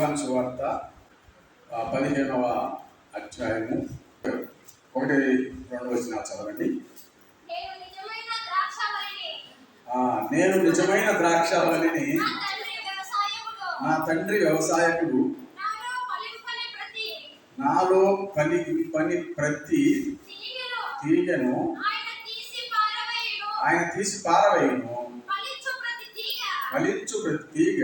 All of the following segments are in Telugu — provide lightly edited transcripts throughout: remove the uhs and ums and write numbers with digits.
యోహాను సువార్త 15వ అధ్యాయము 1-2 వచనాలు చదవండి. నేను నిజమైన ద్రాక్షావళిని, నా తండ్రి వ్యవసాయకుడు, నాలో పని ప్రతి తీగను ఆయన తీసి పారవేయును. ఫలించు ప్రతి తీగ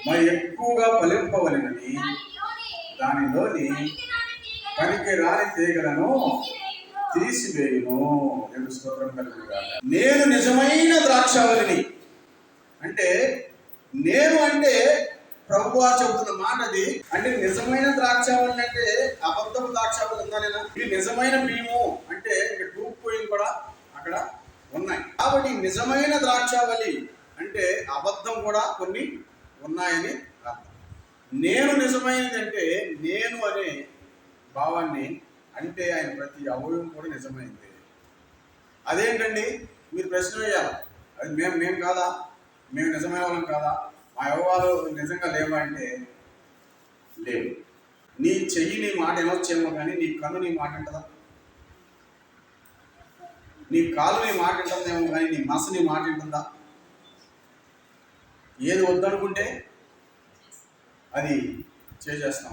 మరి ఎక్కువగా ఫలింపవలెనని దానిలోని పనికి రాని తీగలను తీసివేయును. నేను నిజమైన ద్రాక్షావళిని అంటే, నేను అంటే ప్రభువా చెబుతున్న మాట అది. అంటే నిజమైన ద్రాక్షావళి అంటే అబద్ధపు ద్రాక్షావళి ఉందా? ఇది నిజమైన భీము అంటే డూపోయిలు కూడా అక్కడ ఉన్నాయి. కాబట్టి నిజమైన ద్రాక్షావళి అంటే అబద్ధం కూడా కొన్ని ఉన్నాయని అర్థం. నేను నిజమైనది అంటే, నేను అనే భావాన్ని అంటే ఆయన ప్రతి అవయవం కూడా నిజమైంది. అదేంటండి? మీరు ప్రశ్న వేయాలి. అది మేము కాదా? మేము నిజమైన వాళ్ళం కాదా? మా అవయవాలు నిజంగా లేవా అంటే లేవు. నీ చెయ్యి నీ మాట వినొచ్చేమో కానీ నీ కన్ను నీ మాట వింటదా? నీ కాలు నీ మాట వింటుందేమో కానీ నీ మనసు నీ మాట వింటుందా? ఏది వద్దనుకుంటే అది చేసేస్తాం.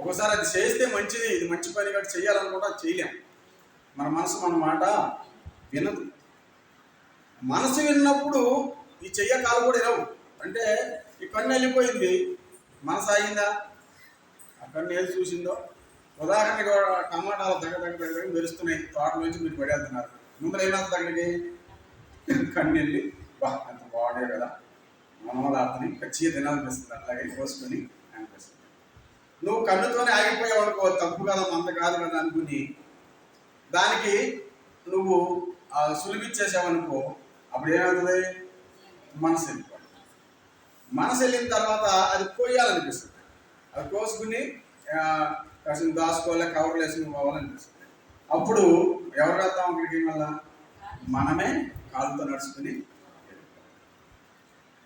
ఒకసారి అది చేస్తే మంచిది, ఇది మంచి పని కాబట్టి చెయ్యాలనుకుంటే అది చేయలేం. మన మనసు మన మాట వినదు. మనసు విన్నప్పుడు ఈ కాలు కూడా వినవు. అంటే ఈ కన్ను వెళ్ళిపోయింది, మనసు ఆగిందా? ఆ కన్ను ఏది చూసిందో. ఉదాహరణకి టమాటాలు దగ్గర మెరుస్తున్నాయి, తోటలోంచి మీరు పడేస్తున్నారు. ముందర ఏమవుతుంది? దగ్గరికి కన్ను వెళ్ళి అంత బాగుండే కదా, మనమలు ఆడుతుంది, ఖచ్చితంగా తినాలనిపిస్తుంది. అట్లాగే కోసుకొని అనిపిస్తుంది. నువ్వు కన్నుతోనే ఆగిపోయావు అనుకో, తప్పు కదా, మంత కాదు కదా అనుకుని దానికి నువ్వు సులిపిచ్చేసావనుకో, అప్పుడు ఏమవుతుంది? మనసు వెళ్ళిపోతుంది. మనసు వెళ్ళిన తర్వాత అది కోయాలనిపిస్తుంది. అది కోసుకుని కాసిన దాచుకోవాలి, కవర్లు వేసుకుని పోవాలనిపిస్తుంది. అప్పుడు ఎవరు వెళ్తాం అక్కడికి? మళ్ళా మనమే కాళ్ళతో నడుచుకుని.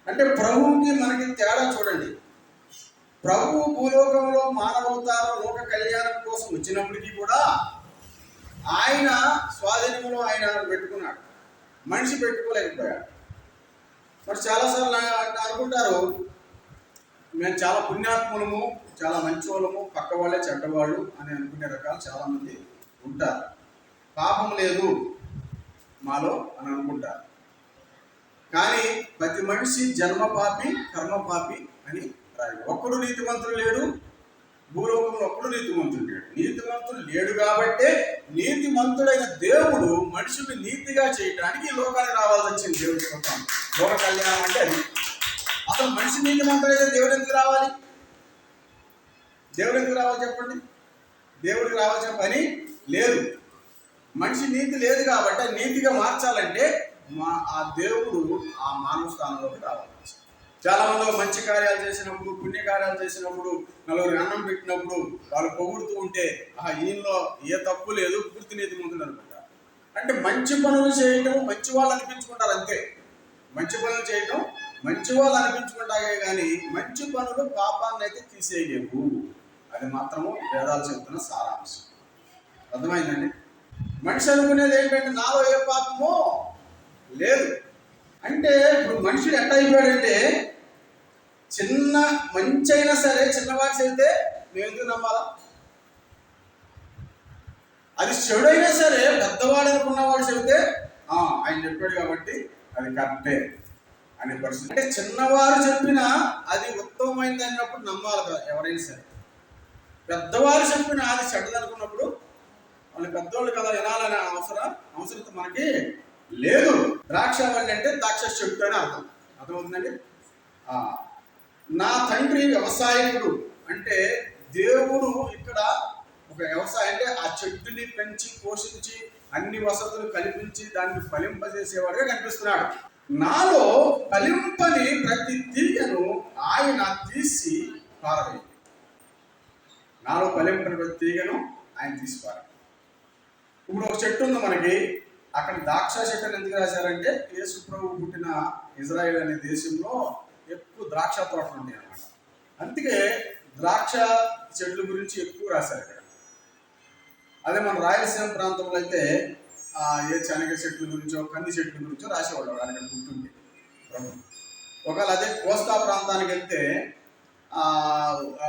అంటే ప్రభువుకి మనకి తేడా చూడండి. ప్రభువు భూలోకంలో మానవతారం లోక కళ్యాణం కోసం వచ్చినప్పటికీ కూడా ఆయన స్వాధీనంలో ఆయన పెట్టుకున్నాడు, మనిషి పెట్టుకోలేకపోయాడు. మరి చాలాసార్లు అనుకుంటారు మేము చాలా పుణ్యాత్ములము, చాలా మంచి వాళ్ళము, పక్క వాళ్ళే చెడ్డవాళ్ళు అని అనుకునే రకాలు చాలామంది ఉంటారు. పాపం లేదు మాలో అని అనుకుంటారు. కానీ ప్రతి మనిషి జన్మ పాపి, కర్మ పాపి అని రాయడు. ఒక్కడు నీతిమంతుడు లేడు, భూలోకంలో ఒక్కడు నీతిమంతుడు లేడు. నీతిమంతుడు లేడు కాబట్టే నీతిమంతుడైన దేవుడు మనుషుల్ని నీతిగా చేయడానికి ఈ లోకానికి రావాల్సి వచ్చింది. దేవుడి కోసం లోక కళ్యాణం అంటే అది. అసలు మనిషి నీతిమంతుడైతే దేవుడు ఎందుకు రావాలి? దేవుడు ఎందుకు రావాలి చెప్పండి? దేవుడికి రావాల్సిన పని లేదు. మనిషి నీతి లేదు కాబట్టి నీతిగా మార్చాలంటే ఆ దేవుడు ఆ మానవ స్థానంలోకి రావాలి. చాలా మంది మంచి కార్యాలు చేసినప్పుడు, పుణ్యకార్యాలు చేసినప్పుడు, నలుగురికి అన్నం పెట్టినప్పుడు వాళ్ళు పొగుడుతూ ఉంటే ఈయనలో ఏ తప్పు లేదు, పూర్తి నీతిమంతుడు అనుకుంటారు. అంటే మంచి పనులు చేయటం మంచి వాళ్ళు అనిపించుకుంటారు అంతే. మంచి పనులు చేయటం మంచి వాళ్ళు అనిపించుకుంటాగే కానీ మంచి పనులు పాపాన్ని అయితే తీసేయలేవు. అది మాత్రము వేదాలు చెబుతున్న సారాంశం. అర్థమైందండి? మనిషి అనుకునేది ఏంటంటే నాలో ఏ పాపమో లేదు. అంటే ఇప్పుడు మనుషుడు ఎట్లా అయిపోయాడంటే, చిన్న మంచి అయినా సరే చిన్నవాడు చెబితే మేము ఎందుకు నమ్మాలా? అది చెడుైనా సరే పెద్దవాడు అనుకున్నవాడు చెబితే ఆయన చెప్పాడు కాబట్టి అది కరెక్టే అనే పరిస్థితి. అంటే చిన్నవారు చెప్పినా అది ఉత్తమమైంది అన్నప్పుడు నమ్మాలి కదా ఎవరైనా సరే. పెద్దవారు చెప్పినా అది చెడ్డదనుకున్నప్పుడు వాళ్ళు పెద్దవాళ్ళు కదా వినాలనే అవసరత మనకి లేదు. ద్రాక్షావళి అంటే ద్రాక్ష చెట్టు అని అర్థమవుతుందండి. నా తండ్రి వ్యవసాయకుడు అంటే దేవుడు ఇక్కడ ఒక వ్యవసాయం అంటే ఆ చెట్టుని పెంచి పోషించి అన్ని వసతులు కల్పించి దాన్ని ఫలింపజేసేవాడుగా కనిపిస్తున్నాడు. నాలో ఫలింపని ప్రతి తీగను ఆయన తీసి పారవేయి. నాలో ఫలింపని ప్రతి తీగను ఆయన తీసి పారవేయి. ఇప్పుడు ఒక చెట్టు ఉంది మనకి, అక్కడ ద్రాక్ష చెట్టుని ఎందుకు రాశారంటే యేసు ప్రభు పుట్టిన ఇజ్రాయెల్ అనే దేశంలో ఎక్కువ ద్రాక్ష తోటలు ఉంటాయి అన్నమాట. అందుకే ద్రాక్ష చెట్ల గురించి ఎక్కువ రాశారు ఇక్కడ. అదే మన రాయలసీమ ప్రాంతంలో అయితే ఏ శనగ చెట్ల గురించో కంది చెట్ల గురించో రాసేవాళ్ళు అక్కడ గుర్తుంది ప్రభుత్వం. ఒకవేళ అదే కోస్తా ప్రాంతానికి వెళ్తే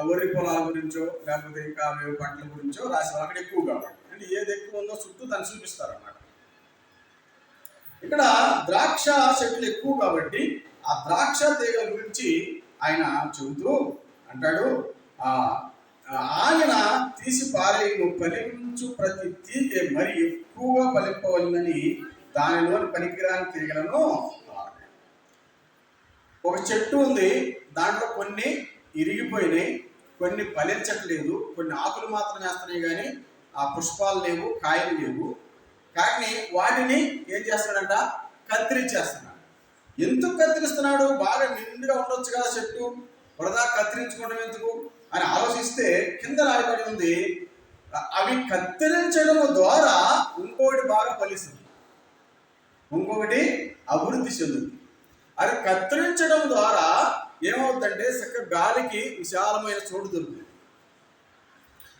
వరి పొలాల గురించో లేకపోతే ఇంకా వేరు పంటల గురించో రాసేవాళ్ళు అక్కడ ఎక్కువ కాబట్టి. అంటే ఏది ఎక్కువ ఉందో చుట్టూ దాన్ని చూపిస్తారు అన్నమాట. ఇక్కడ ద్రాక్ష చెట్లు ఎక్కువ కాబట్టి ఆ ద్రాక్ష తీగల గురించి ఆయన చెబుతూ అంటాడు, ఆయన తీసి పారేయను, ఫలించు ప్రతి తీగ మరి ఎక్కువగా ఫలింపవలనని దానిలోని పనికిరాని తీగలను. ఒక చెట్టు ఉంది, దాంట్లో కొన్ని ఇరిగిపోయినాయి, కొన్ని ఫలించట్లేదు, కొన్ని ఆకులు మాత్రం వేస్తున్నాయి కానీ ఆ పుష్పాలు లేవు, కాయలు లేవు. కానీ వాటిని ఏం చేస్తున్నాడంట, కత్తిరించేస్తున్నాడు. ఎందుకు కత్తిరిస్తున్నాడు? బాగా నిండుగా ఉండొచ్చు కదా చెట్టు, వరదా కత్తిరించుకోవడం ఎందుకు అని ఆలోచిస్తే కింద రాయబడి ఉంది, అవి కత్తిరించడం ద్వారా ఇంకొకటి బాగా ఫలిస్తుంది, ఇంకొకటి అభివృద్ధి చెందుతుంది. అది కత్తిరించడం ద్వారా ఏమవుతుందంటే చక్కగా గాలికి విశాలమైన చోటు దొరుకుతుంది.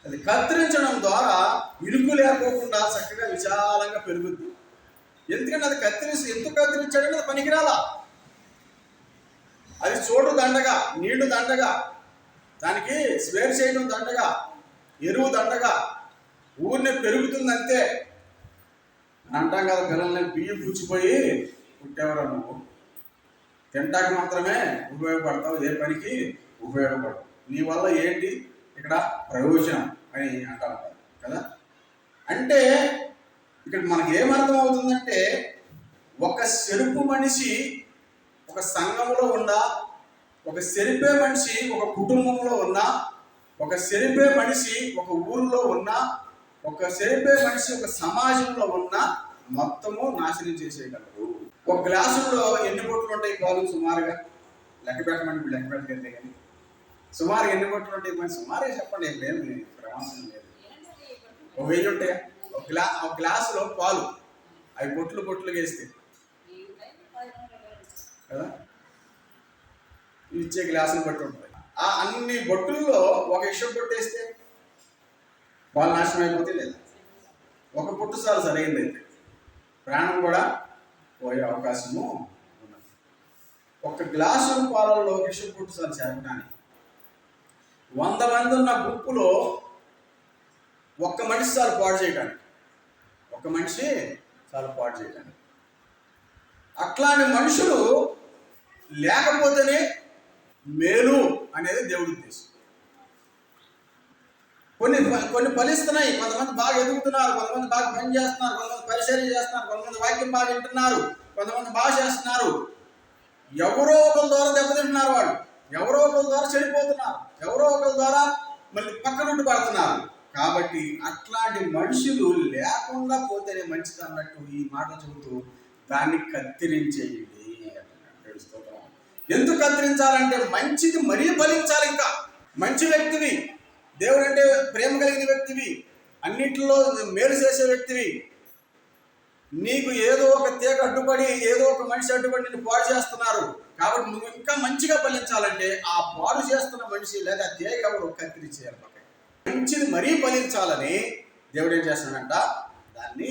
అది కత్తిరించడం ద్వారా ఇరుకు లేకోకుండా చక్కగా విశాలంగా పెరుగుద్ది. ఎందుకంటే అది ఎందుకు కత్తిరించాడంటే అది పనికిరాలా, అది చోటు దండగా, నీళ్లు దండగా, దానికి స్వేర్ చేయడం దండగా, ఎరువు దండగా, ఊరినే పెరుగుతుందంతే. అంటాం కదా, పిల్లల్ని బియ్యం పుచ్చిపోయి పుట్టేవారు నువ్వు, తింటానికి మాత్రమే ఉపయోగపడతావు, ఏ పనికి ఉపయోగపడవు, నీ వల్ల ఏంటి ఇక్కడ ప్రయోజనం అని అంటా ఉంటారు కదా. అంటే ఇక్కడ మనకి ఏమర్థం అవుతుందంటే, ఒక సెరుపు మనిషి ఒక సంఘంలో ఉన్నా, ఒక సెరిపే మనిషి ఒక కుటుంబంలో ఉన్నా, ఒక సెరిపే మనిషి ఒక ఊరిలో ఉన్నా, ఒక సెరిపే మనిషి ఒక సమాజంలో ఉన్నా మొత్తము నాశనం చేసేయగలరు. ఒక గ్లాసులో ఎన్ని బొట్లు ఉంటాయి పాలు? సుమారుగా లెక్క పెట్టమంటే లెక్క పెట్టగలితే కానీ సుమారు ఎన్ని బొట్లు ఉంటాయి? మరి సుమారే చెప్పండి, ఏం లేదు, ప్రమాసం లేదు. 1000 ఉంటాయా? ఒక గ్లాసులో పాలు అవి బొట్లు బొట్లు వేస్తే కదా, ఇచ్చే గ్లాసులు బట్టి ఉంటుంది. ఆ అన్ని బొట్టుల్లో ఒక ఇష్టం బొట్టేస్తే పాలు నాశనం అయిపోతే లేదా? ఒక బొట్టు సార్లు సరైనదైతే ప్రాణం కూడా పోయే అవకాశము ఉన్నది. ఒక గ్లాసు పాలల్లో ఒక ఇష్టం బొట్టు సార్లు చేరడానికి 100 మంది ఉన్న గుంపులో ఒక్క మనిషి చాలు పాడు చేయడానికి, ఒక మనిషి చాలు పాడు చేయడానికి. అట్లాంటి మనుషులు లేకపోతేనే మేలు అనేది దేవుడి ఉద్దేశం. కొన్ని ఫలిస్తున్నాయి, కొంతమంది బాగా ఎదుగుతున్నారు, కొంతమంది బాగా పని చేస్తున్నారు, కొంతమంది పరిచర్య చేస్తున్నారు, కొంతమంది వాక్యం బాగా వింటున్నారు, కొంతమంది బాగా చేస్తున్నారు. ఎవరో ఒకరి ద్వారా దెబ్బతింటున్నారు, వాళ్ళు ఎవరో ఒకరి ద్వారా చెడిపోతున్నారు, ఎవరో ఒకరి ద్వారా మళ్ళీ పక్కనుండి పడుతున్నారు. కాబట్టి అట్లాంటి మనుషులు లేకుండా పోతేనే మంచిది అన్నట్టు ఈ మాట చెబుతూ దాన్ని కత్తిరించేయండి అంటున్నాడు. ఎందుకు కత్తిరించాలంటే మంచిది మరీ ఫలించాలి. ఇంకా మంచి వ్యక్తివి, దేవుడు అంటే ప్రేమ కలిగిన వ్యక్తివి, అన్నిటిలో మేలు చేసే వ్యక్తివి, నీకు ఏదో ఒక తీగ అడ్డుపడి, ఏదో ఒక మనిషి అడ్డుపడి నిన్ను పాడు చేస్తున్నారు. కాబట్టి నువ్వు ఇంకా మంచిగా ఫలించాలంటే ఆ పాడు చేస్తున్న మనిషి లేదా తీగ ఎవరు కత్తిరించేయాలి. మంచిది మరీ ఫలించాలని దేవుడు ఏం చేస్తున్నాడంట, దాన్ని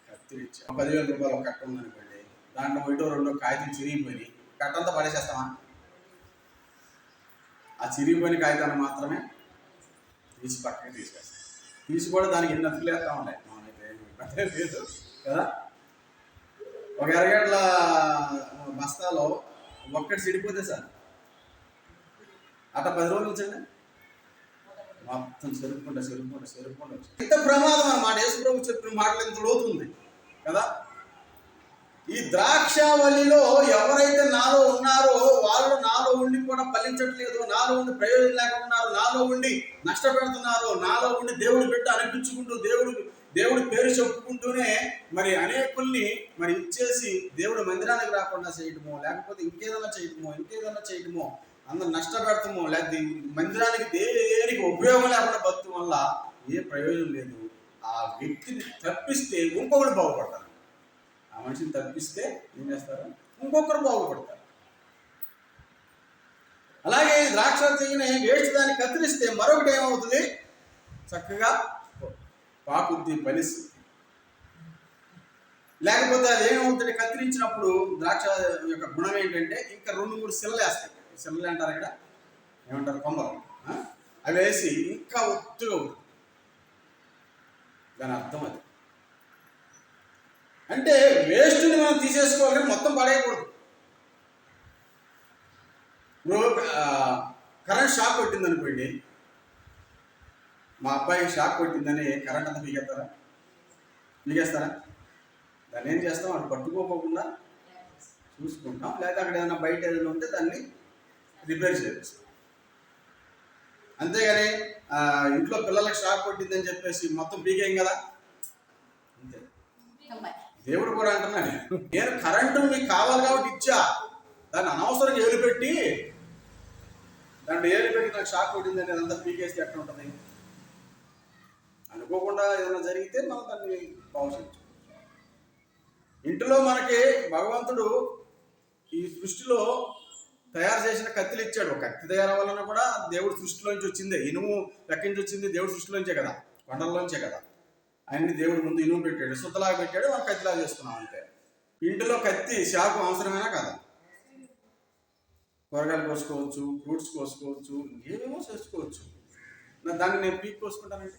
కత్తిరించాడు. 10,000 రూపాయలు ఒక కట్ట ఉందనుకోండి, దాంట్లో 1-2 కాగితం చిరిగిపోయి కట్టంతా పడేసేస్తామా? ఆ చిరిగిపోయిన కాగితాన్ని మాత్రమే తీసి పక్కకి తీసుకొస్తాం. తీసి కూడా దానికి ఎన్ని అతుకులు వేస్తా ఉన్నాయి, మనమైతే లేదు కదా. ఒక ఎరగడ్ల బస్తాలో ఒక్కటి చెడిపోతే సార్ అట్లా 10 రోజులు ఉంచండి, మొత్తం చెరుపుకుంటా ఇంత ప్రమాదం అన్నమాట. యేసుప్రభు చెప్పిన మాటలు ఎంత లోతుంది కదా. ఈ ద్రాక్షావల్లిలో ఎవరైతే నాలో ఉన్నారో వాళ్ళు నాలో ఉండి కూడా ఫలించట్లేదు, నాలో ఉండి ప్రయోజనం లేకుండా ఉన్నారు, నాలో ఉండి నష్టపెడుతున్నారు, నాలో ఉండి దేవుడి బిడ్డ అనిపించుకుంటూ దేవుడి పేరు చెప్పుకుంటూనే మరి అనేకుల్ని మరి ఇచ్చేసి దేవుడి మందిరానికి రాకుండా చేయటమో, లేకపోతే ఇంకేదైనా చేయటమో, అందరు నష్టపెడతామో, లేకపోతే మందిరానికి దేనికి ఉపయోగం లేకుండా బతుకు వల్ల ఏ ప్రయోజనం లేదు. ఆ వ్యక్తిని తప్పిస్తే ఇంకొకరు బాగుపడతారు, ఆ మనిషిని తప్పిస్తే ఏం చేస్తారు, ఇంకొకరు బాగుపడతారు. అలాగే ద్రాక్ష తీగని వేస్ట్ దాన్ని కత్తిరిస్తే మరొకటి ఏమవుతుంది, చక్కగా పాకుద్ది, ఫలిస్తుంది. లేకపోతే అది ఏమవుతుంది, కత్తిరించినప్పుడు ద్రాక్ష యొక్క గుణం ఏంటంటే ఇంకా 2-3 సిల్లలు వేస్తాయి. సిల్లలు అంటారు ఇక్కడ, ఏమంటారు, కొమ్మలు. అవి వేసి ఇంకా ఒత్తుగా అవుతుంది. దాని అర్థం అది. అంటే వేస్ట్ని మనం తీసేసుకోవాలి, మొత్తం పడేయకూడదు. కరెంట్ షాక్ కొట్టింది అనుకోండి, మా అబ్బాయికి షాక్ కొట్టిందని కరెంట్ అంతా పీకేస్తారా? దాన్ని ఏం చేస్తాం, అది పట్టుకోకుండా చూసుకుంటాం, లేదా అక్కడ ఏదైనా బయట ఏదైనా ఉంటే దాన్ని రిపేర్ చేస్తాం. అంతేగాని ఇంట్లో పిల్లలకు షాక్ కొట్టిందని చెప్పేసి మొత్తం పీకేయం కదా. అంతే దేవుడు కూడా అంటున్నాడు, నేను కరెంటు మీకు కావాలి కాబట్టి ఇచ్చా, దాన్ని అనవసరంగా ఏలు పెట్టి నాకు షాక్ కొట్టింది అనేది అంతా పీకేస్తే ఎట్లా ఉంటుంది? అనుకోకుండా ఏదైనా జరిగితే మనం దాన్ని బాగుంచు. ఇంటిలో మనకి భగవంతుడు ఈ సృష్టిలో తయారు చేసిన కత్తిలు ఇచ్చాడు. కత్తి తయారవ్వాలన్నా కూడా దేవుడు సృష్టిలోంచి వచ్చిందే. ఇనుము ఎక్కడి నుంచి వచ్చింది? దేవుడు సృష్టిలోంచే కదా, కొండల్లోంచే కదా. ఆయన్ని దేవుడు ముందు ఇనుము పెట్టాడు, సుత్తలాగా పెట్టాడు, మనం కత్తిలాగా చేసుకున్నాం అంతే. ఇంటిలో కత్తి షాకు అవసరమైనా కదా, కూరగాయలు కోసుకోవచ్చు, ఫ్రూట్స్ కోసుకోవచ్చు, ఏమేమో చేసుకోవచ్చు. దాన్ని నేను పీక్ కోసుకుంటానంటే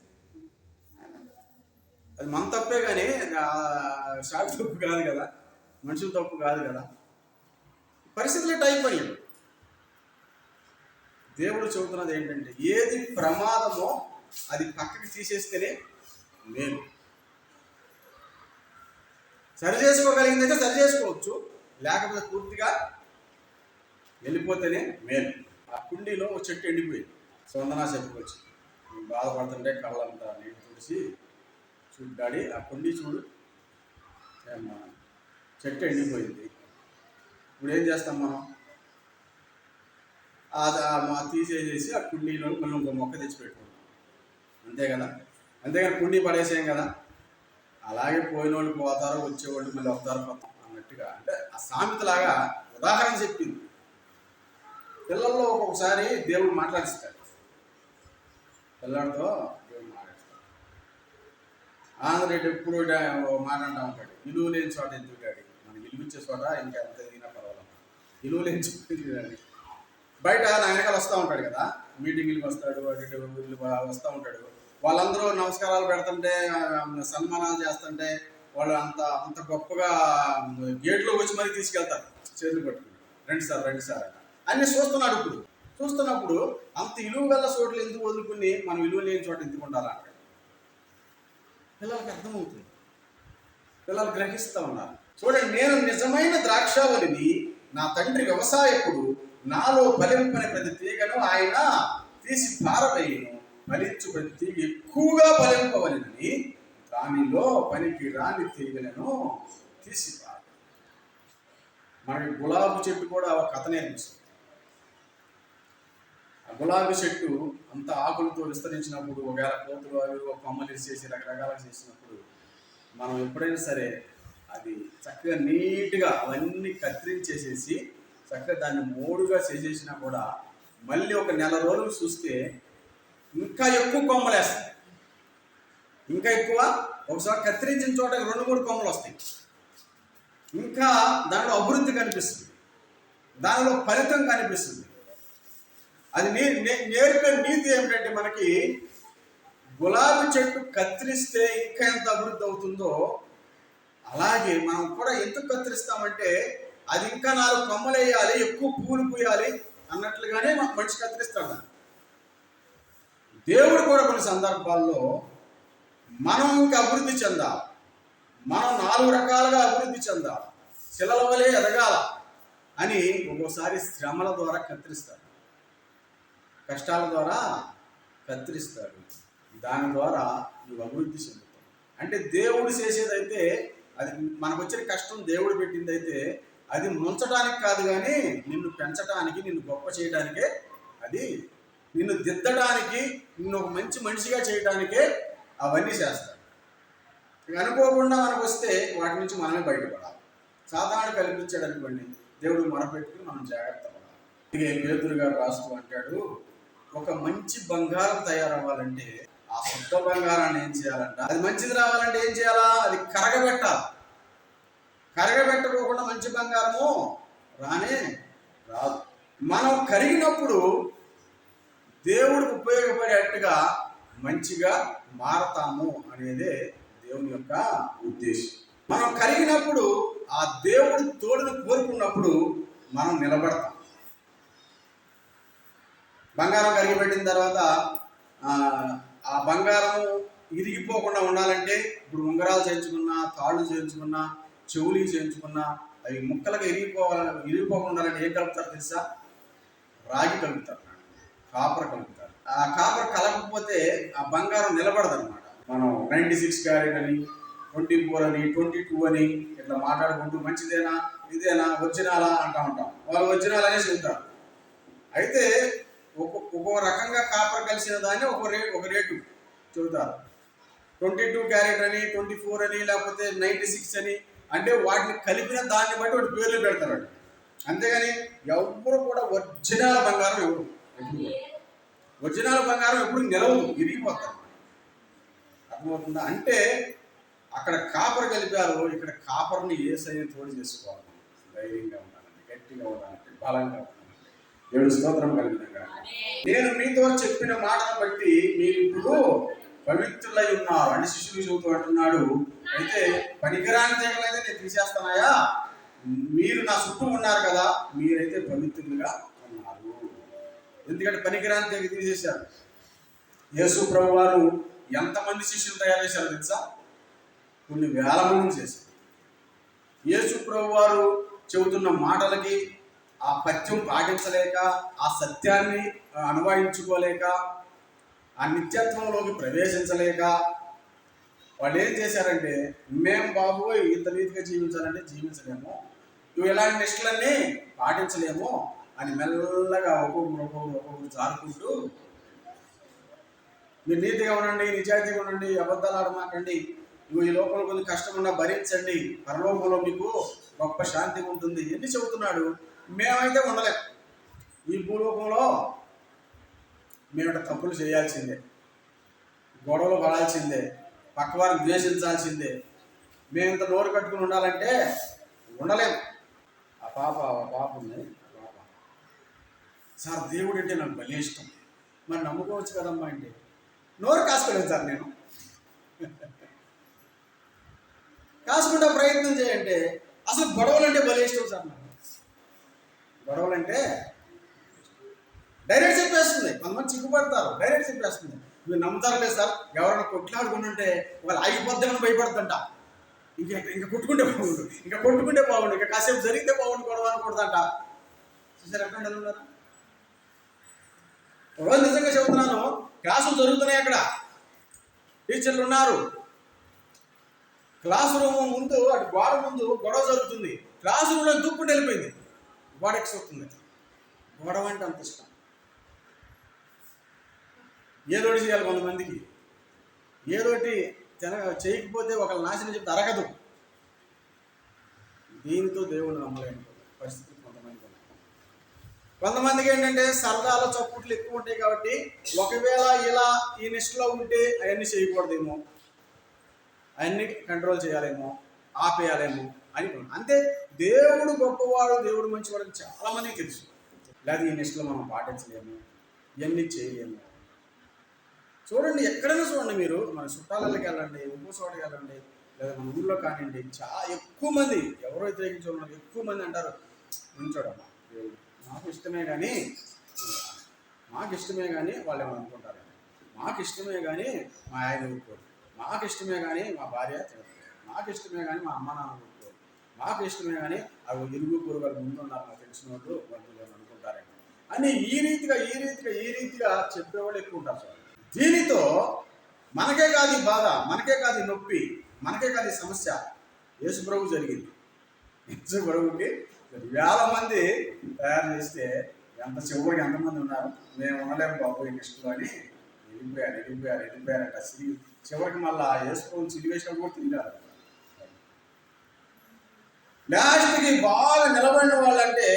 అది మన తప్పే, కానీ షాక్ తప్పు కాదు కదా, మనుషుల తప్పు కాదు కదా. పరిస్థితులు టైప్ అయ్యాడు. దేవుడు చెబుతున్నది ఏంటంటే, ఏది ప్రమాదమో అది పక్కకి తీసేస్తేనే మేలు. సరి చేసుకోగలిగిందైతే సరి చేసుకోవచ్చు, లేకపోతే పూర్తిగా వెళ్ళిపోతేనే మేలు. ఆ కుండీలో ఒక చెట్టు ఎండిపోయింది. స్పందన చెప్పుకొచ్చి బాధపడుతుంటే కళ్ళంతా నీటి తుడిసి, చూడు డాడీ ఆ కుండీ చూడు, చెట్టు ఎండిపోయింది. ఇప్పుడు ఏం చేస్తాం మనం? తీసేసేసి ఆ కుండీలో మళ్ళీ ఇంకో మొక్క తెచ్చిపెట్టుకుంటాం, అంతే కదా. అంతేగాని కుండీ పడేసాం కదా. అలాగే పోయిన వాళ్ళు పోతారో, వచ్చేవాళ్ళు మళ్ళీ వస్తారో పోతాం అన్నట్టుగా. అంటే ఆ సామెతలాగా ఉదాహరణ చెప్పింది. పిల్లల్లో ఒక్కొక్కసారి దేవుడు మాట్లాడిస్తాడు, పిల్లలతో దేవుడు మాట్లాడిస్తాడు. ఆంధ్రెడ్డి ఎప్పుడు మాట అంటా ఉంటాడు, విలువ లేని చోట ఎందుకు డాడీ, మనం విలువిచ్చే చోట ఇంకా ఎంత ఎదిగినా పర్వాలేదు, విలువ లేని చోట డాడీ. బయట నా వెనకాల వస్తూ ఉంటాడు కదా, మీటింగ్లకి వస్తాడు, వీళ్ళు వస్తూ ఉంటాడు. వాళ్ళందరూ నమస్కారాలు పెడుతుంటే, సన్మానాలు చేస్తుంటే, వాళ్ళు అంత గొప్పగా గేట్లోకి వచ్చి మరీ తీసుకెళ్తారు, చేతులు పట్టుకుని, రండి సార్ రండి సార్ అన్నీ చూస్తున్నాడు. చూస్తున్నప్పుడు అంత విలువ గల చోట్లు ఎందుకు వదులుకుని మనం విలువ లేని చోట ఎందుకు ఉండాలా అంటాడు. పిల్లలకి అర్థమవుతుంది, పిల్లలు గ్రహిస్తూ ఉన్నారు. చూడండి, నేను నిజమైన ద్రాక్షావళిని, నా తండ్రి వ్యవసాయకుడు, నాలో ఫలింపని ప్రతి తీగను ఆయన తీసి పారవేయను, ఫలించు ప్రతి తీగ ఎక్కువగా ఫలింపవలెనని దానిలో పనికి రాని తీగలను తీసి పార. మనకి గులాబీ చెట్టు కూడా ఒక కథ నేర్పిస్తుంది. ఆ గులాబీ చెట్టు అంత ఆకులతో విస్తరించినప్పుడు, ఒకవేళ కోతులు అవి కొమ్మలు చేసి రకరకాల చేసినప్పుడు, మనం ఎప్పుడైనా సరే అది చక్కగా నీట్గా అవన్నీ కత్తిరించేసేసి చక్కగా దాన్ని మోడుగా చేసేసినా కూడా మళ్ళీ ఒక నెల రోజులు చూస్తే ఇంకా ఎక్కువ కొమ్మలు వేస్తాయి. ఇంకా ఎక్కువ, ఒకసారి కత్తిరించిన చోట 2-3 కొమ్మలు వస్తాయి. ఇంకా దానిలో అభివృద్ధి కనిపిస్తుంది, దానిలో ఫలితం కనిపిస్తుంది. అది నేర్పే నీతి ఏమిటంటే, మనకి గులాబీ చెట్టు కత్తిరిస్తే ఇంకా ఎంత అభివృద్ధి అవుతుందో, అలాగే మనం కూడా ఎందుకు కత్తిరిస్తామంటే, అది ఇంకా 4 కొమ్మలు వేయాలి, ఎక్కువ పూలు పూయాలి అన్నట్లుగానే మనిషి కత్తిరిస్తాడు. దేవుడు కూడా కొన్ని సందర్భాల్లో మనం ఇంకా అభివృద్ధి చెందాలి, మనం 4 రకాలుగా అభివృద్ధి చెందాలి, శిలల వలె ఎదగాల అని ఒక్కోసారి శ్రమల ద్వారా కత్తిరిస్తాడు, కష్టాల ద్వారా కత్తిరిస్తాడు. దాని ద్వారా నువ్వు అభివృద్ధి చెందుతావు. అంటే దేవుడు చేసేదైతే, అది మనకు వచ్చిన కష్టం దేవుడు పెట్టింది అయితే, అది ముంచడానికి కాదు, కానీ నిన్ను పెంచడానికి, నిన్ను గొప్ప చేయడానికే, అది నిన్ను దిద్దడానికి, నిన్ను ఒక మంచి మనిషిగా చేయడానికే అవన్నీ చేస్తాడు. ఇక అనుకోకుండా మనకు వస్తే వాటి నుంచి మనమే బయటపడాలి. సాధారణ కల్పించాడు అనుకోండి, దేవుడు మొరపెట్టుకుని మనం జాగ్రత్త పడాలి. పేతురు గారు రాస్తూ అంటాడు, ఒక మంచి బంగారం తయారవ్వాలంటే ఆ శుద్ధ బంగారాన్ని ఏం చేయాలంట, అది మంచిది రావాలంటే ఏం చేయాలా, అది కరగబెట్టాలి. కరగబెట్టకోకుండా మంచి బంగారము రానే రాదు. మనం కరిగినప్పుడు దేవుడికి ఉపయోగపడేట్టుగా మంచిగా మారతాము అనేదే దేవుని యొక్క ఉద్దేశం. మనం కరిగినప్పుడు ఆ దేవుడి తోడును కోరుకున్నప్పుడు మనం నిలబడతాం. బంగారం కరిగిపెట్టిన తర్వాత ఆ బంగారం ఇరిగిపోకుండా ఉండాలంటే, ఇప్పుడు ఉంగరాలు చేయించుకున్నా, తాళ్ళు చేయించుకున్నా, చెవులు చేయించుకున్నా, అవి ముక్కలుగా ఇరిగిపోకుండా ఉండాలంటే ఏం కలుపుతారు తెలుసా? రాగి కలుపుతారు, కాపర్ కలుపుతారు. ఆ కాపర్ కలపకపోతే ఆ బంగారం నిలబడదు అనమాట. మనం 96 క్యారెట్ అని, 24 అని, 22 అని ఇట్లా మాట్లాడుకుంటూ మంచిదేనా, ఇదేనా, ఒరిజినాలా అంటూ ఉంటాం. వాళ్ళు ఒరిజినల్ అనే చెబుతారు. అయితే ఒక్కో రకంగా కాపర్ కలిసిన దాన్ని ఒక రేటు చెబుతారు. 22 క్యారెట్ అని, 24 అని, లేకపోతే 96 అని, అంటే వాటిని కలిపిన దాన్ని బట్టి వాటి పేర్లు పెడతారు. అంతేగాని ఎవరు కూడా ఒరిజినల్ బంగారం ఎప్పుడు నిలవదు, ఇరిగిపోతారు. అర్థమవుతుందా? అంటే అక్కడ కాపర్ కలిపారు, ఇక్కడ కాపర్ని యేసయ్య తోడు చేసుకోవాలి. ధైర్యంగా ఉండాలంటే, గట్టిగా ఉండాలంటే, బలంగా ఉండాలంటే. దేవుడి స్తోత్రం కలిగినగా. నేను మీతో చెప్పిన మాటను బట్టి మీరు ఇప్పుడు పవిత్రులై ఉన్నారు అని శిష్యులు చెబుతూ అంటున్నాడు. అయితే పనికిరాని తెగలైతే నేను తీసేస్తానాయా, మీరు నా చుట్టూ ఉన్నారు కదా, మీరైతే పవిత్రులుగా ఉన్నారు. ఎందుకంటే పనికిరాని తెగ తీసేశారు. యేసు ప్రభు వారు ఎంతమంది శిష్యులు తయారు చేశారు తెలుసా? కొన్ని వేల మందిని చేశారు. యేసు ప్రభు వారు చెబుతున్న మాటలకి ఆ పథ్యం పాటించలేక, ఆ సత్యాన్ని అనుభవించుకోలేక, ఆ నిత్యత్వంలోకి ప్రవేశించలేక వాళ్ళు ఏం చేశారంటే, మేము బాబు ఇంత రీతిగా జీవించాలంటే జీవించలేము, నువ్వు ఇలాంటి నిష్ఠలన్నీ పాటించలేము అని మెల్లగా ఒక్కొక్కరు జారుకుంటూ, మీరు నీతిగా ఉండండి, నిజాయితీగా ఉండండి, అబద్ధాలు ఆడమాకండి, నువ్వు ఈ లోపల కొంచెం కష్టం ఉన్నా భరించండి, పరలోకంలో మీకు గొప్ప శాంతి ఉంటుంది ఎన్ని చెబుతున్నాడు. మేమైతే ఉండలేం. ఈ భూలోకంలో మేము తప్పులు చేయాల్సిందే, గొడవలు పడాల్సిందే, పక్కవారిని ద్వేషించాల్సిందే. మేము ఇంత నోరు కట్టుకుని ఉండాలంటే ఉండలేం. ఆ పాప ఉంది, సార్ దేవుడు అంటే నాకు భలే ఇష్టం, మరి నమ్ముకోవచ్చు కదమ్మా అంటే నోరు కాసుకోలేదు సార్, నేను కాసుకుంటే ప్రయత్నం చేయంటే అసలు గొడవలు అంటే భలే ఇష్టం సార్ నాకు. గొడవలు అంటే డైరెక్ట్ చెప్పేస్తుంది. కొంతమంది చిక్కుపడతారు, డైరెక్ట్ చెప్పేస్తుంది. మీరు నమ్ముతారు లేదు సార్, ఎవరైనా కొట్లాడుకుంటుంటే వాళ్ళు ఆగిపోద్దామని భయపడుతుంట. ఇంకా కొట్టుకుంటే బాగుండు, ఇంకా కాసేపు జరిగితే బాగుండు, గొడవ అనకూడదంట. చూసారు ఎక్కడ ఉన్నారు? ఒకరోజు నిజంగా చెబుతున్నాను, క్లాసులు జరుగుతున్నాయి, అక్కడ టీచర్లు ఉన్నారు, క్లాస్ రూమ్ ముందు అటు గోడ ముందు గొడవ జరుగుతుంది. క్లాస్ రూమ్లో దుప్పుండి వెళ్ళిపోయింది, గోడ ఎక్స్ వస్తుంది. గొడవ అంటే అంత ఇష్టం. ఏదోటి చేయాలి, కొంతమందికి ఏదోటి చేయకపోతే ఒకళ్ళ నాశనం చెప్తే అరగదు. దీనితో దేవుడు నమ్మలేని పరిస్థితి కొంతమందికి ఏంటంటే సరదాల చప్పుట్లు ఎక్కువ ఉంటాయి కాబట్టి, ఒకవేళ ఇలా ఈ నిష్ఠలో ఉంటే అవన్నీ చేయకూడదేమో, అవన్నీ కంట్రోల్ చేయాలేమో, ఆపేయాలేమో అని. అంతే, దేవుడు గొప్పవాడు, దేవుడు మంచివాడు చాలా మందికి తెలుసు. లేదా ఈ నిష్ఠలో మనం పాటించలేము, ఇవన్నీ చేయలేము. చూడండి, ఎక్కడైనా చూడండి, మీరు మన చుట్టాలకి వెళ్ళండి, ఇంకో చోటకి వెళ్ళండి, లేదా మన ఊళ్ళో కానివ్వండి, చాలా ఎక్కువ మంది ఎవరో వ్యతిరేకించుకున్నారు, ఎక్కువ మంది అంటారు, ఉంచోడమ్మా మాకు ఇష్టమే కానీ వాళ్ళు ఏమైనా అనుకుంటారు, మాకు ఇష్టమే కానీ మా ఆయన ఊరుకోరు, మాకు ఇష్టమే కానీ మా భార్య తినదు, మాకు ఇష్టమే కానీ మా అమ్మ నాన్న ఊరుకోరు, మాకు ఇష్టమే కానీ అవి ఇరుగు పొరుగు వాళ్ళు ముందు ఉన్నారు, నాకు తెలిసిన వాళ్ళు వాళ్ళు అనుకుంటారండి అని ఈ రీతిగా చెప్పేవాళ్ళు ఎక్కువ ఉంటారు సార్. దీనితో మనకే కాదు ఈ బాధ, మనకే కాదు ఈ నొప్పి, మనకే కాదు ఈ సమస్య. యేసు ప్రభు జరిగింది. యేసు ప్రభుకి వేల మంది తయారు చేస్తే చివరికి ఎంతమంది ఉన్నారు, మేము ఉండలేము బాబు ఈ నిష్ఠలో అని వెళ్ళిపోయారంట. చివరికి మళ్ళీ యేసు ప్రభు సిలివేషన్ కూడా తిరిగారు. లాస్ట్కి బాగా నిలబడిన వాళ్ళంటే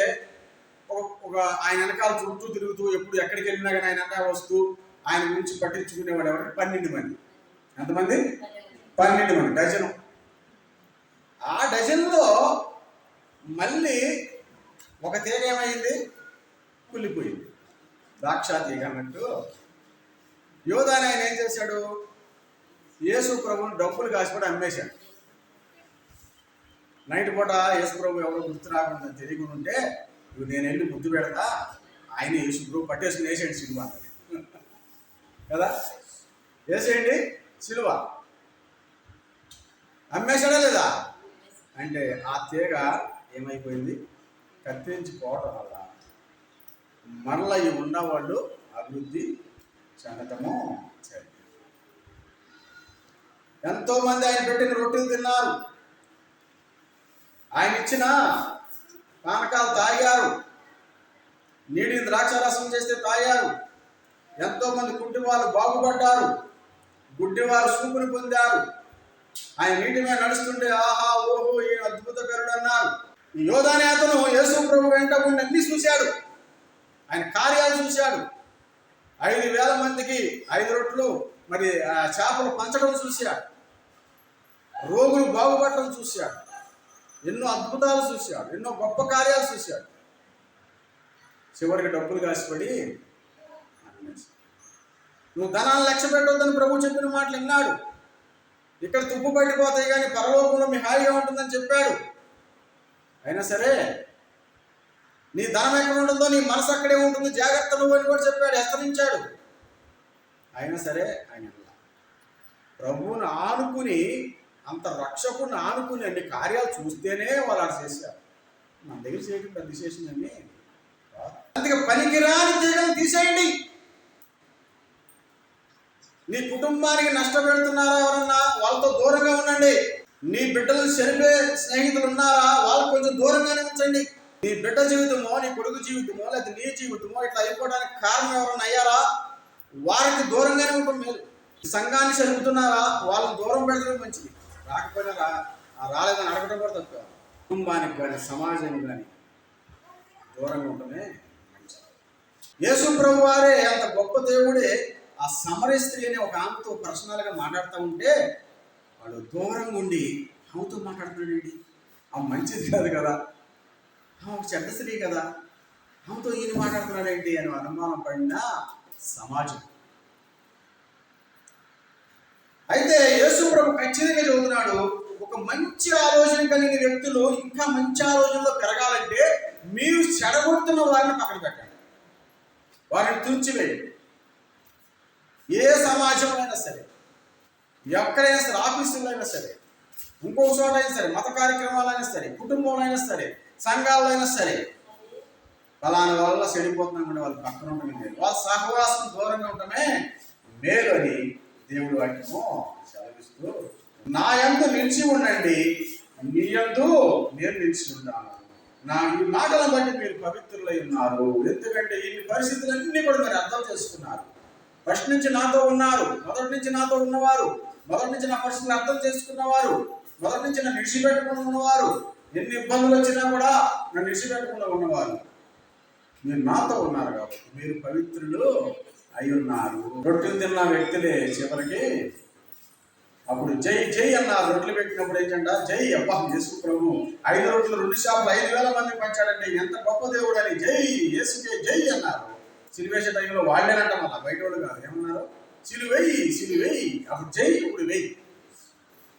ఒక ఆయన వెనకాల చుట్టూ తిరుగుతూ ఎప్పుడు ఎక్కడికి వెళ్ళినా కానీ ఆయన వెనకాల వస్తూ ఆయన గురించి పట్టించుకునేవాడు ఎవరు? 12 మంది. ఎంతమంది? 12 మంది, డజను. ఆ డజన్లో మళ్ళీ ఒక తీగ ఏమైంది? కుళ్ళిపోయింది. ద్రాక్ష తీగ అన్నట్టు యోధా ఆయన ఏం చేశాడు? యేసు ప్రభుని డబ్బులు కాసిపడి అమ్మేశాడు. నైట్ పూట యేసు ప్రభు ఎవరో గుర్తు రాకుండా తెలియకుండా ఉంటే, ఇప్పుడు నేను వెళ్ళి ముద్దు పెడతా, ఆయన యేసు ప్రభు పట్టేసుకుని వేసేయండి సిలువ కదా, వేసేయండి సిలువ. అమ్మేశాడా లేదా? అంటే ఆ తీగ ఏమైపోయింది? కత్తిరించిపోవటం వల్ల మరలా ఈ ఉన్నవాళ్ళు అభివృద్ధి చెందటము చేయాలి. ఎంతో మంది ఆయన పెట్టిన రొట్టెలు తిన్నారు, ఆయన ఇచ్చిన పానకాలు తాగారు, నీటిని ద్రాక్షారసం చేస్తే తాగారు. ఎంతో మంది గుడ్డివారు బాగుపడ్డారు, గుడ్డివారు చూపుని పొందారు. ఆయన నీటి మీద నడుస్తుంటే ఆహా ఓహో ఈ అద్భుతకరుడు అన్నారు. ఈ యోధానే అతను యేసు ప్రభు వెంట ఉండి అన్ని చూశాడు, ఆయన కార్యాలు చూశాడు. 5,000 మందికి 5 రొట్టెలు మరి చేపలు పంచడం చూశాడు, రోగులు బాగుపడటం చూశాడు, ఎన్నో అద్భుతాలు చూశాడు, ఎన్నో గొప్ప కార్యాలు చూశాడు. చివరికి డబ్బులు కాసిపడి నువ్వు ధనాన్ని లక్ష్య పెట్టొద్దని ప్రభు చెప్పిన మాటలు విన్నాడు. ఇక్కడ తుప్పు పట్టిపోతాయి కానీ పరలోకంలో మీ హాయిగా ఉంటుందని చెప్పాడు. అయినా సరే నీ ధనం ఎక్కడ ఉంటుందో నీ మనసు అక్కడే ఉంటుంది, జాగ్రత్త నువ్వు అని కూడా చెప్పాడు, హెచ్చరించాడు. అయినా సరే ఆయన ప్రభువుని ఆనుకుని, అంత రక్షకుని ఆనుకుని అన్ని కార్యాలు చూస్తేనే వాళ్ళు అలా చేశారు. మన దగ్గర చేయడం పెద్ద చేసిందండి. అందుకే పనికిరాని తీగలను తీసేయండి. నీ కుటుంబానికి నష్టపెడుతున్నారా ఎవరన్నా? వాళ్ళతో దూరంగా ఉండండి. నీ బిడ్డలు చనిపోయే స్నేహితులు ఉన్నారా? వాళ్ళకు కొంచెం దూరంగానే ఉంచండి. నీ బిడ్డ జీవితమో, నీ కొడుకు జీవితమో, లేదా నీ జీవితమో ఇట్లా అయిపోవడానికి కారణం ఎవరైనా అయ్యారా? వారికి దూరంగానే ఉంటాం మేలు. సంఘాన్ని చదువుతున్నారా? వాళ్ళని దూరం పెడతాం మంచిది. రాకపోయినా రాలేదని అడగడం కూడా తప్ప. కుటుంబానికి కానీ సమాజానికి కానీ దూరంగా ఉండటమే మంచిది. యేసు ప్రభు వారే అంత గొప్ప దేవుడే ఆ సమరయ స్త్రీ అనే ఒక ఆమెతో పర్సనల్గా మాట్లాడుతూ ఉంటే వాడు దూరంగా ఉండి ఆమెతో మాట్లాడుతున్నాడండి. ఆమె మంచిది కాదు కదా, ఆమె చెడ్డ స్త్రీ కదా, ఆమెతో ఈయన మాట్లాడుతున్నాడేంటి అని అనుమానం పడిన సమాజం. అయితే యేసు ప్రభు ఖచ్చితంగా చెబుతున్నాడు, ఒక మంచి ఆలోచన కలిగిన వ్యక్తులు ఇంకా మంచి ఆలోచనలో పెరగాలంటే మీరు చెడగొడుతున్న వారిని పక్కన పెట్టండి, వారిని తుంచివేయండి. ఏ సమాజంలో అయినా సరే, ఎక్కడైనా సరే, ఆఫీసులో అయినా సరే, ఇంకొక చోట అయినా సరే, మత కార్యక్రమాలైనా సరే, కుటుంబంలో అయినా సరే, సంఘాల్లో అయినా సరే, ఫలానా వల్ల చెడిపోతున్నాం కూడా వాళ్ళు పక్కన ఉండటమే మేలు, వాళ్ళ సహవాసం దూరంగా ఉండటమే మేలు అని దేవుడు వాక్యము సెలవిస్తూ, నా యందు నిలిచి ఉండండి, మీ యందు నేను నిలిచి ఉన్నాను, నా ఈ మాటలను బట్టి మీరు పవిత్రులై ఉన్నారు. ఎందుకంటే ఈ పరిస్థితులన్నీ కూడా మీరు అర్థం చేసుకున్నారు. ఫస్ట్ నుంచి నాతో ఉన్నారు, మొదటి నుంచి నాతో ఉన్నవారు, మొదటి నుంచి నా పరిస్థితులు అర్థం చేసుకున్నవారు, మొదటి నుంచి నన్ను విడిచిపెట్టకుండా ఉన్నవారు, ఎన్ని ఇబ్బందులు వచ్చినా కూడా నన్ను విడిచిపెట్టకుండా ఉన్నవారు, మీరు నాతో ఉన్నారు కాబట్టి మీరు పవిత్రులు అయి ఉన్నారు. రొట్టెలు తిన్న వ్యక్తులే చివరికి అప్పుడు జై జై అన్నారు. రొట్టెలు పెట్టినప్పుడు ఏంటంట, జై అబ్బా యేసు ప్రభు 5 రొట్టెలు 2 చేపలు 5,000 మందికి పంచాడంటే ఎంత గొప్ప దేవుడు అని జై యేసుకే జై అన్నారు. సిలువేసే టైంలో వాళ్ళేనంట, మళ్ళా బయట వాళ్ళు కాదు. ఏమన్నారు? సిలువేయి సిలువేయి, అప్పుడు జై ఇప్పుడు వెయ్యి.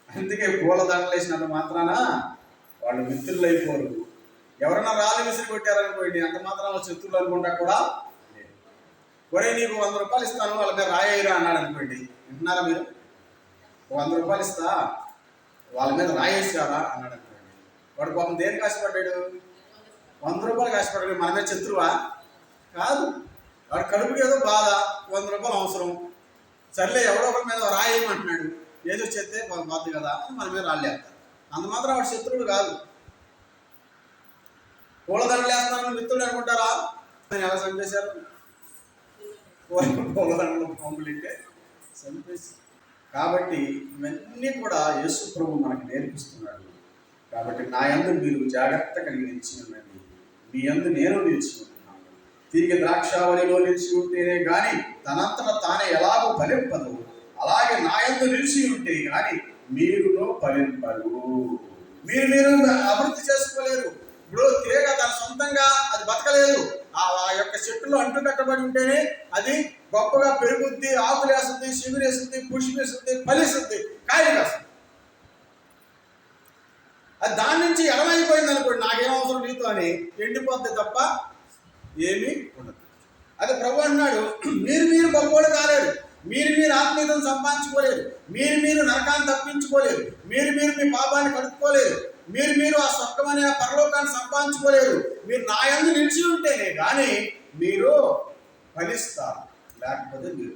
అందుకే పూలదండలు వేసినంత మాత్రాన వాళ్ళు మిత్రులు అయిపోరు. ఎవరైనా రాళ్ళు విసిరి కొట్టారనుకోండి, అంత మాత్రాన శత్రువులు అనుకుంటా కూడా లేదు. ఒరే నీకు 100 రూపాయలు ఇస్తాను, వాళ్ళ మీద రాయేరా అన్నాడు అనుకోండి, వింటున్నారా మీరు? 100 రూపాయలు ఇస్తా, వాళ్ళ మీద రాయేసారా అన్నాడు అనుకోండి, వాడు పాపం దేనికి ఆశపడ్డాడు? 100 రూపాయలు ఆశపడ్డాడు. మన మీద శత్రువా? కాదు. వాడు కడుపుకి ఏదో బాధ, 100 రూపాయలు అవసరం, సర్లే ఎవడో ఒకరి మీద రాయేయమంటున్నాడు, ఏదో చెప్తే బాధ కదా అని మన మీద రాళ్ళేస్తారు. అంత మాత్రం వాడు శత్రువుడు కాదు. పూలదండలు వేస్తున్నారని మిత్రుడు అనుకుంటారా? నేను ఎలా చంపేశారు? పూలదండలు పంపులింటే చంపేసి. కాబట్టి ఇవన్నీ కూడా యేసు ప్రభు మనకు నేర్పిస్తున్నాడు. కాబట్టి నా యందు మీరు జాగ్రత్త కలిగి నిలిచి ఉండండి, మీ యందు నేను నిలిచి ఉంటున్నాను. తిరిగి ద్రాక్షావళిలో నిలిచి ఉంటేనే గాని తనంతట తానే ఎలాగో ఫలింపదు, అలాగే నా యందు నిలిచి ఉంటే గాని మీరును ఫలింపరు. మీరు అభివృద్ధి చేసుకోలేరు. ఇప్పుడు తీగ తన సొంతంగా అది బతకలేదు. ఆ యొక్క చెట్టులో అంటు కట్టబడి ఉంటేనే అది గొప్పగా పెరుగుద్ది, ఆకులేస్తుంది, చిగురేస్తుంది, పుష్పిస్తుంది, ఫలిస్తుంది, కాయలు కాస్తుంది. అది దాని నుంచి ఎడమైపోయింది అనుకోండి, నాకేం అవసరం నీతో అని ఎండిపోద్ది తప్ప ఏమీ ఉండదు. అది ప్రభు అన్నాడు, మీరు గొప్పవాడు కాలేరు, మీరు ఆత్మీయతను సంపాదించుకోలేరు, మీరు నరకాన్ని తప్పించుకోలేరు, మీరు మీ పాపాన్ని కడుక్కోలేరు, మీరు ఆ స్వర్గం అనే పరలోకాన్ని సంపాదించుకోలేరు. మీరు నా యందు నిలిచి ఉంటేనే కానీ మీరు ఫలిస్తారు, లేకపోతే మీరు